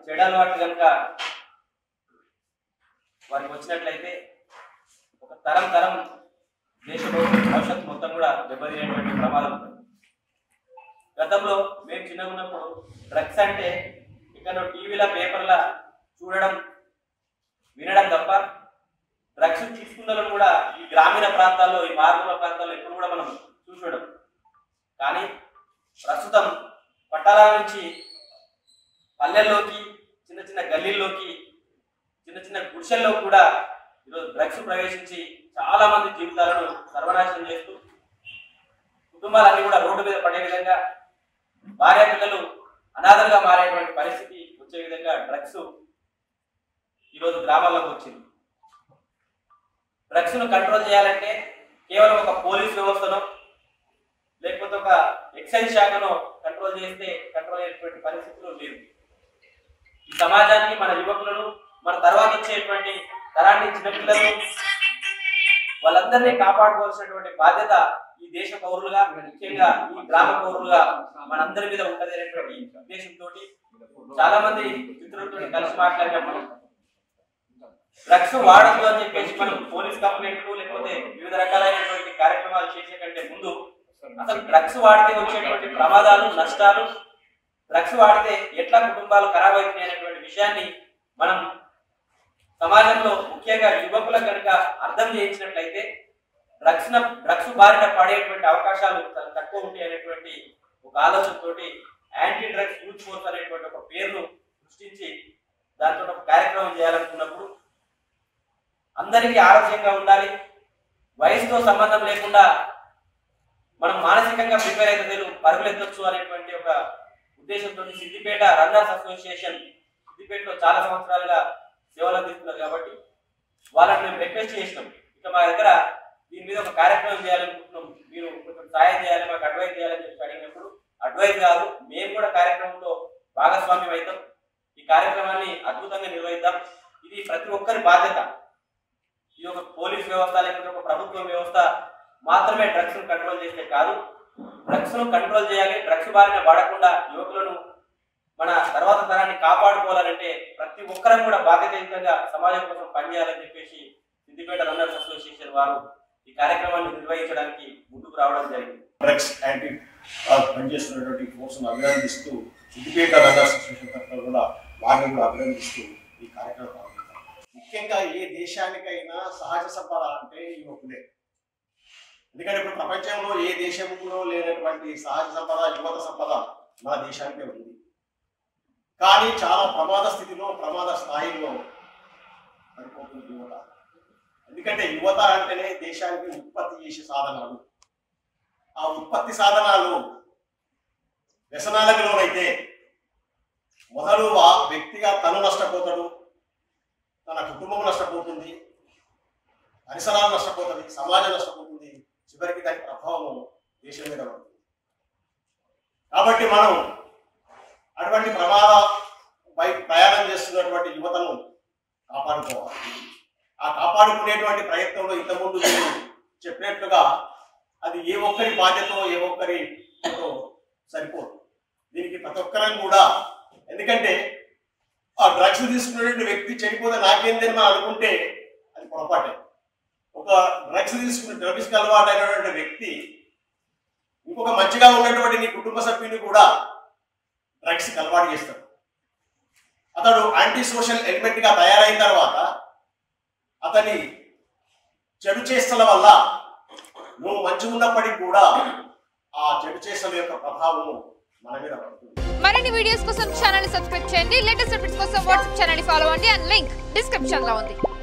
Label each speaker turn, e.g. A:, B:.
A: చెడు అలవాట్లు కనుక వారికి వచ్చినట్లయితే ఒక తరం దేశ భవిష్యత్తు మొత్తం కూడా దెబ్బతినేటువంటి ప్రమాదం ఉంటుంది. గతంలో మేము చిన్నగా ఉన్నప్పుడు డ్రగ్స్ అంటే ఇక్కడ టీవీల పేపర్ల చూడడం వినడం తప్ప డ్రగ్స్ తీసుకున్న కూడా ఈ గ్రామీణ ప్రాంతాల్లో ఈ మారుమూల ప్రాంతాల్లో ఎప్పుడు కూడా మనం చూడడం. కానీ ప్రస్తుతం పట్టణాల నుంచి పల్లెల్లోకి చిన్న చిన్న గల్లీల్లోకి చిన్న చిన్న గుడిసెల్లో కూడా ఈరోజు డ్రగ్స్ ప్రవేశించి చాలా మంది జీవితాలను సర్వనాశనం చేస్తూ కుటుంబాలన్నీ కూడా రోడ్డు మీద పడే విధంగా భార్య పిల్లలు అనాథలుగా మారేటువంటి పరిస్థితి వచ్చే విధంగా డ్రగ్స్ ఈరోజు గ్రామాల్లోకి వచ్చింది. డ్రగ్స్ ను కంట్రోల్ చేయాలంటే కేవలం ఒక పోలీస్ వ్యవస్థను లేకపోతే ఒక ఎక్సైజ్ శాఖను కంట్రోల్ చేస్తే కంట్రోల్ అయ్యేటువంటి పరిస్థితులు లేవు. ఈ సమాజాన్ని మన యువకులను మన తర్వాత వచ్చేటువంటి తరాన్ని చిన్నపిల్లలు వాళ్ళందరినీ కాపాడుకోవాల్సినటువంటి బాధ్యత ఈ దేశ పౌరులుగా ముఖ్యంగా ఈ గ్రామ పౌరులుగా మనందరి మీద ఉంటది అనేటువంటి ఉద్దేశంతో చాలా మంది మిత్రులతో కలిసి మాట్లాడినప్పుడు డ్రగ్స్ వాడద్దు అని చెప్పేసి మనం పోలీస్ కంప్లైంట్లు లేకపోతే వివిధ రకాలైనటువంటి కార్యక్రమాలు చేసే కంటే ముందు అసలు డ్రగ్స్ వాడితే వచ్చేటువంటి ప్రమాదాలు నష్టాలు డ్రగ్స్ వాడితే ఎట్లా కుటుంబాలు ఖరాబ్ అవుతున్నాయి అనేటువంటి విషయాన్ని మనం సమాజంలో ముఖ్యంగా యువకులకు కనుక అర్థం చేయించినట్లయితే డ్రగ్స్ బారిన పడేటువంటి అవకాశాలు చాలా తక్కువ ఉంటాయి అనేటువంటి ఒక ఆలోచనతోటి యాంటీ డ్రగ్స్ యూత్ ఫోర్స్ అనేటువంటి ఒక పేరును సృష్టించి దాంతో ఒక కార్యక్రమం చేయాలనుకున్నప్పుడు అందరికీ ఆరోగ్యంగా ఉండాలి, వయసుతో సంబంధం లేకుండా మనం మానసికంగా ప్రిపేర్ అయితే పరుగులు ఎత్తొచ్చు అనేటువంటి ఒక ఉద్దేశంతో సిద్దిపేట రన్నర్స్ అసోసియేషన్ సిద్దిపేటలో చాలా సంవత్సరాలుగా సేవలు అందిస్తున్నారు కాబట్టి వాళ్ళని మేము రిక్వెస్ట్ చేసినాం, ఇక మా దగ్గర దీని మీద ఒక కార్యక్రమం చేయాలనుకుంటున్నాం, మీరు కొంచెం సాయం చేయాలి, మాకు అడ్వైజ్ చేయాలని చెప్పి అడిగినప్పుడు అడ్వైజ్ కాదు మేము కూడా కార్యక్రమంలో భాగస్వామ్యం అవుతాం, ఈ కార్యక్రమాన్ని అద్భుతంగా నిర్వహిద్దాం, ఇది ప్రతి ఒక్కరి బాధ్యత. ఇది ఒక పోలీస్ వ్యవస్థ లేకపోతే ఒక ప్రభుత్వ వ్యవస్థ మాత్రమే డ్రగ్స్ ను కంట్రోల్ చేస్తే కాదు, డ్రగ్స్ ను కంట్రోల్ చేయాలి, డ్రగ్స్ బారిన వాడకుండా యువకులను మన తర్వాత తరాన్ని కాపాడుకోవాలంటే ప్రతి ఒక్కరం కూడా బాధ్యతాయుతంగా సమాజం కోసం పనిచేయాలని చెప్పేసి సిద్దిపేట రన్నర్స్ అసోసియేషన్ వారు ఈ కార్యక్రమాన్ని నిర్వహించడానికి ముందుకు రావడం జరిగింది.
B: డ్రగ్స్ యాంటీ పనిచేస్తున్నటువంటి ఫోర్స్ను అభినందిస్తూ సిద్దిపేట రన్నర్స్ అసోసియేషన్ తరఫున కూడా వారిని కూడా అభినందిస్తూ ఈ కార్యక్రమం ప్రారంభించారు. ముఖ్యంగా ఏ దేశానికైనా సహజ సంపద అంటే యువకులే. ఎందుకంటే ఇప్పుడు ప్రపంచంలో ఏ దేశంలో లేనటువంటి సహజ సంపద యువత సంపద మన దేశానికే ఉంది. కానీ చాలా ప్రమాద స్థితిలో ప్రమాద స్థాయిలో పడిపోతుంది యువత. ఎందుకంటే యువత అంటేనే దేశానికి ఉత్పత్తి చేసే సాధనాలు. ఆ ఉత్పత్తి సాధనాలు వ్యసనాలకు లోనైతే మొదలు ఆ వ్యక్తిగా తను నష్టపోతాడు, తన కుటుంబం నష్టపోతుంది, పరిసరాలు నష్టపోతుంది, సమాజం నష్టపోతుంది, చివరికి దాని ప్రభావం దేశం మీద పడుతుంది. కాబట్టి మనం అటువంటి ప్రమాద ప్రయాణం చేస్తున్నటువంటి యువతను కాపాడుకోవాలి. ఆ కాపాడుకునేటువంటి ప్రయత్నంలో ఇంతకుముందు చెప్పినట్లుగా అది ఏ ఒక్కరి బాధ్యత ఏ ఒక్కరి సరిపోదు. దీనికి ప్రతి ఒక్కరం కూడా, ఎందుకంటే ఆ డ్రగ్స్ తీసుకునేటువంటి వ్యక్తి చనిపోతే నాకేందని మనం అనుకుంటే అది పొరపాటే. ఒక డ్రగ్స్ అలవాటు అయినటువంటి వ్యక్తి ఇంకొక మంచిగా ఉన్నటువంటి నీ కుటుంబ సభ్యుని కూడా డ్రగ్స్కి అలవాటు చేస్తాడు. అతడు యాంటీ సోషల్ ఎలిమెంట్ గా తయారైన తర్వాత అతని చెడు చేష్టల వల్ల నువ్వు మంచిగా ఉన్నప్పటికీ కూడా ఆ చెడు చేష్టల యొక్క ప్రభావం మన మీద పడుతుంది.
C: మరిన్ని వీడియోస్ కోసం ఛానల్ ని సబ్స్క్రైబ్ చేయండి. లేటెస్ట్ అప్డేట్స్ కోసం వాట్సాప్ ఛానల్ ని ఫాలో అవ్వండి. అండ్ లింక్ డిస్క్రిప్షన్ లో ఉంది.